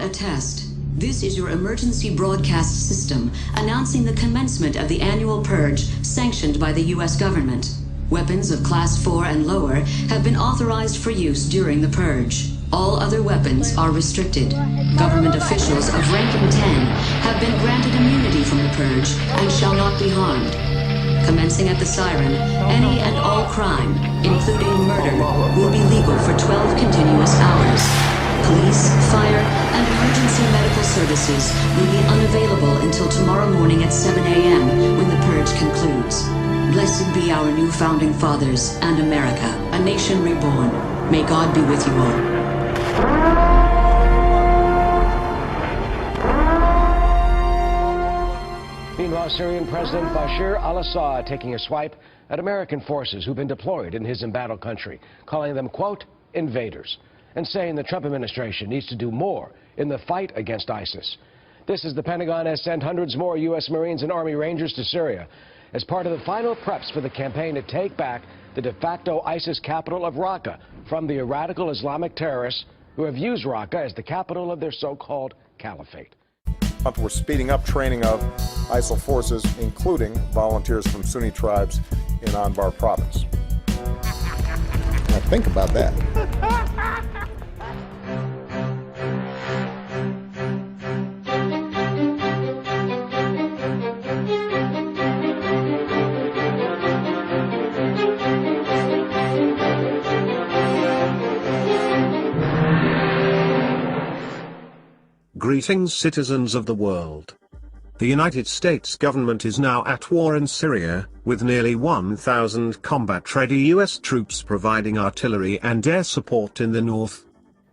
a test. This is your emergency broadcast system announcing the commencement of the annual purge sanctioned by the U.S. government. Weapons of Class 4 and lower have been authorized for use during the purge. All other weapons are restricted. Government officials of ranking 10 have been granted immunity from the purge and shall not be harmed. Commencing at the siren, any and all crime, including murder, will be legal for 12 continuous hours. Police, fire, and emergency medical services will be unavailable until tomorrow morning at 7 a.m. when the purge concludes. Blessed be our new founding fathers and America, a nation reborn. May God be with you all. Meanwhile, Syrian President Bashar al-Assad taking a swipe at American forces who've been deployed in his embattled country, calling them, quote, invaders, and saying the Trump administration needs to do more in the fight against ISIS. This is the Pentagon has sent hundreds more U.S. Marines and Army Rangers to Syria as part of the final preps for the campaign to take back the de facto ISIS capital of Raqqa from the radical Islamic terrorists who have used Raqqa as the capital of their so-called caliphate. We're speeding up training of ISIL forces, including volunteers from Sunni tribes in Anbar province. Now think about that. Greetings, citizens of the world. The United States government is now at war in Syria, with nearly 1,000 combat-ready U.S. troops providing artillery and air support in the north.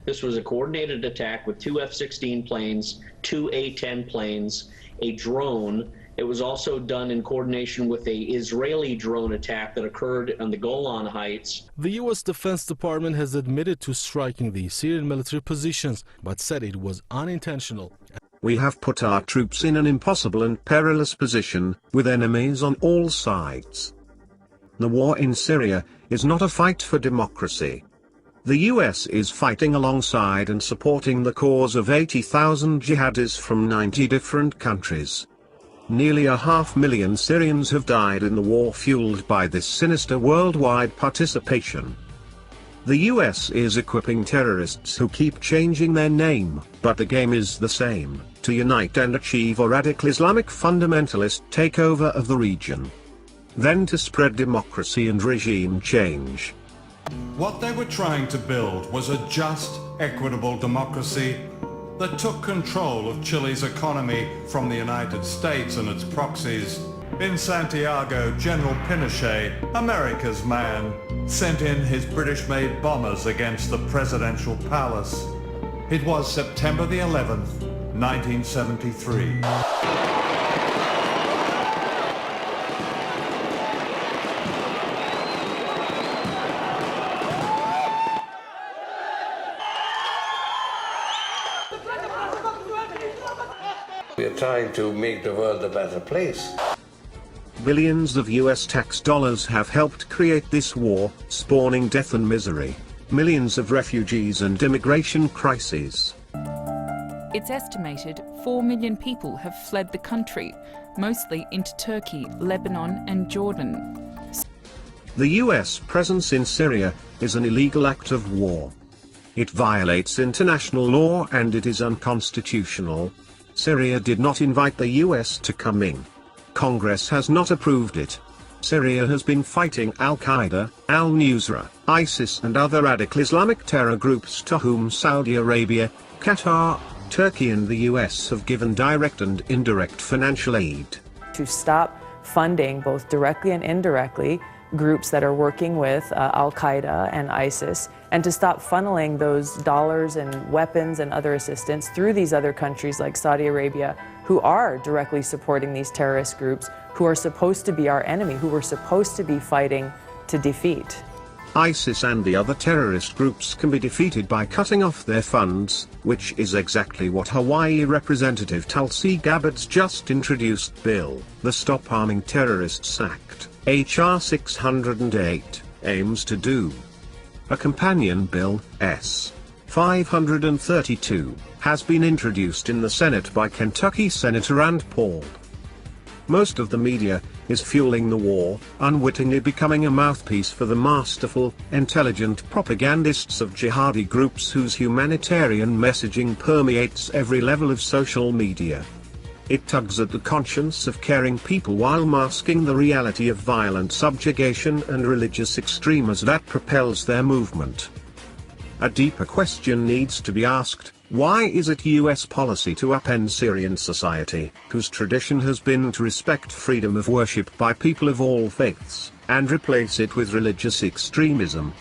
This was a coordinated attack with 2 F-16 planes, 2 A-10 planes, a drone. It was also done in coordination with an Israeli drone attack that occurred on the Golan Heights. The U.S. Defense Department has admitted to striking the Syrian military positions, but said it was unintentional. We have put our troops in an impossible and perilous position, with enemies on all sides. The war in Syria is not a fight for democracy. The U.S. is fighting alongside and supporting the cause of 80,000 jihadis from 90 different countries. Nearly 500,000 Syrians have died in the war fueled by this sinister worldwide participation. The US is equipping terrorists who keep changing their name, but the game is the same, to unite and achieve a radical Islamic fundamentalist takeover of the region. Then to spread democracy and regime change. What they were trying to build was a just, equitable democracy that took control of Chile's economy from the United States and its proxies. In Santiago, General Pinochet, America's man, sent in his British-made bombers against the presidential palace. It was September the 11th, 1973. We are trying to make the world a better place. Billions of US tax dollars have helped create this war, spawning death and misery, millions of refugees and immigration crises. It's estimated 4 million people have fled the country, mostly into Turkey, Lebanon and Jordan. The US presence in Syria is an illegal act of war. It violates international law and it is unconstitutional. Syria did not invite the US to come in. Congress has not approved it. Syria has been fighting Al-Qaeda, Al-Nusra, ISIS and other radical Islamic terror groups to whom Saudi Arabia, Qatar, Turkey and the US have given direct and indirect financial aid. To stop funding, both directly and indirectly, groups that are working with Al-Qaeda and ISIS, and to stop funneling those dollars and weapons and other assistance through these other countries like Saudi Arabia, who are directly supporting these terrorist groups, who are supposed to be our enemy, who we're supposed to be fighting to defeat. ISIS and the other terrorist groups can be defeated by cutting off their funds, which is exactly what Hawaii Representative Tulsi Gabbard's just introduced bill, the Stop Arming Terrorists Act, H.R. 608, aims to do. A companion bill, S. 532, has been introduced in the Senate by Kentucky Senator Rand Paul. Most of the media is fueling the war, unwittingly becoming a mouthpiece for the masterful, intelligent propagandists of jihadi groups whose humanitarian messaging permeates every level of social media. It tugs at the conscience of caring people while masking the reality of violent subjugation and religious extremism that propels their movement. A deeper question needs to be asked: why is it US policy to upend Syrian society, whose tradition has been to respect freedom of worship by people of all faiths, and replace it with religious extremism?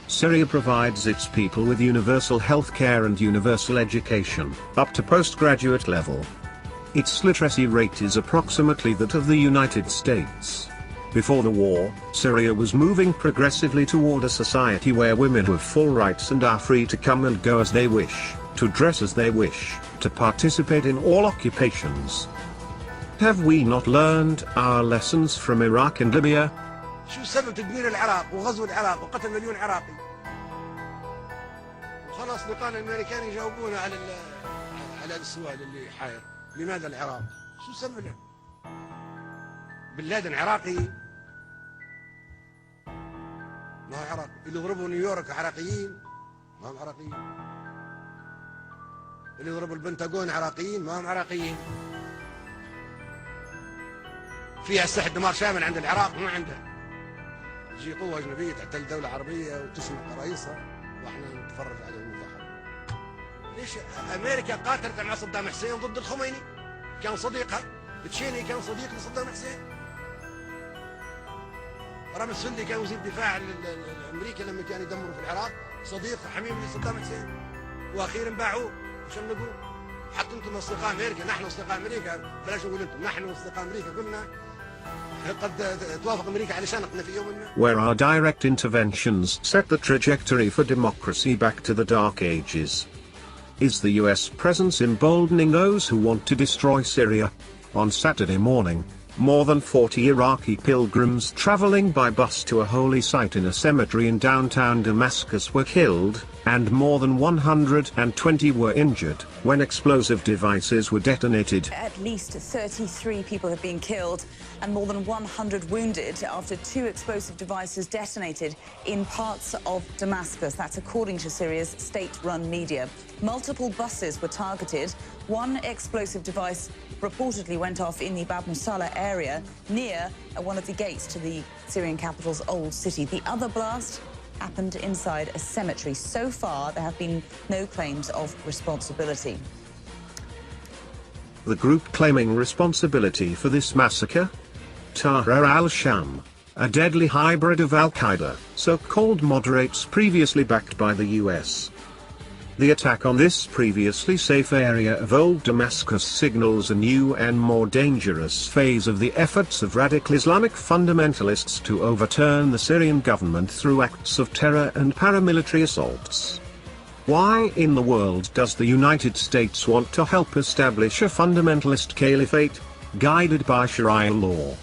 Syria provides its people with universal health care and universal education, up to postgraduate level. Its literacy rate is approximately that of the United States. Before the war, Syria was moving progressively toward a society where women have full rights and are free to come and go as they wish, to dress as they wish, to participate in all occupations. Have we not learned our lessons from Iraq and Libya? شو سبب تدمير العراق وغزو العراق وقتل مليون عراقي؟ وخلاص لقانا الامريكان يجاوبونا على السؤال اللي حاير، لماذا العراق؟ شو سببه؟ بن لادن عراقي؟ ما هو عراقي، اللي ضربوا نيويورك عراقيين؟ ما هم عراقيين. اللي ضربوا البنتاغون عراقيين؟ ما هم عراقيين. فيها أسلحة دمار شامل عند العراق ما عنده. تجي قوة أجنبية تحتل دولة عربية وتسمع قرايصها واحنا نتفرج عليهم ونضحك. ليش أمريكا قاتلت مع صدام حسين ضد الخميني؟ كان صديقها. تشيني كان صديق لصدام حسين. رامي السندي كان وزير دفاع الأمريكا لما كان يدمروا في العراق، صديق حميم لصدام حسين. وأخيرا باعوه. عشان نقول حتى انتم اصدقاء امريكا، نحن اصدقاء امريكا، بلاش نقول انتم، نحن اصدقاء امريكا قلنا قد توافق امريكا على شانقنا في يوم ما. Where our direct interventions set the trajectory for democracy back to the Dark Ages. Is the US presence emboldening those who want to destroy Syria? On Saturday morning, more than 40 Iraqi pilgrims traveling by bus to a holy site in a cemetery in downtown Damascus were killed, and more than 120 were injured when explosive devices were detonated. At least 33 people have been killed and more than 100 wounded after 2 explosive devices detonated in parts of Damascus. That's according to Syria's state-run media. Multiple buses were targeted. One explosive device reportedly went off in the Bab Musala area near one of the gates to the Syrian capital's old city. The other blast happened inside a cemetery. So far, there have been no claims of responsibility. The group claiming responsibility for this massacre? Tahrir al-Sham, a deadly hybrid of Al-Qaeda, so-called moderates previously backed by the US. The attack on this previously safe area of old Damascus signals a new and more dangerous phase of the efforts of radical Islamic fundamentalists to overturn the Syrian government through acts of terror and paramilitary assaults. Why in the world does the United States want to help establish a fundamentalist caliphate, guided by Sharia law?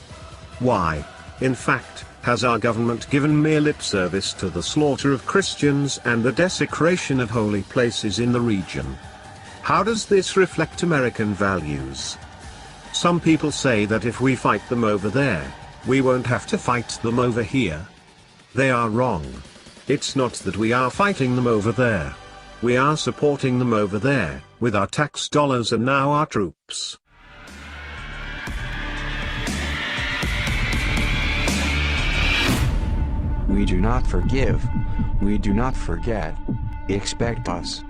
Why, in fact, has our government given mere lip service to the slaughter of Christians and the desecration of holy places in the region? How does this reflect American values? Some people say that if we fight them over there, we won't have to fight them over here. They are wrong. It's not that we are fighting them over there. We are supporting them over there, with our tax dollars and now our troops. We do not forgive. We do not forget. Expect us.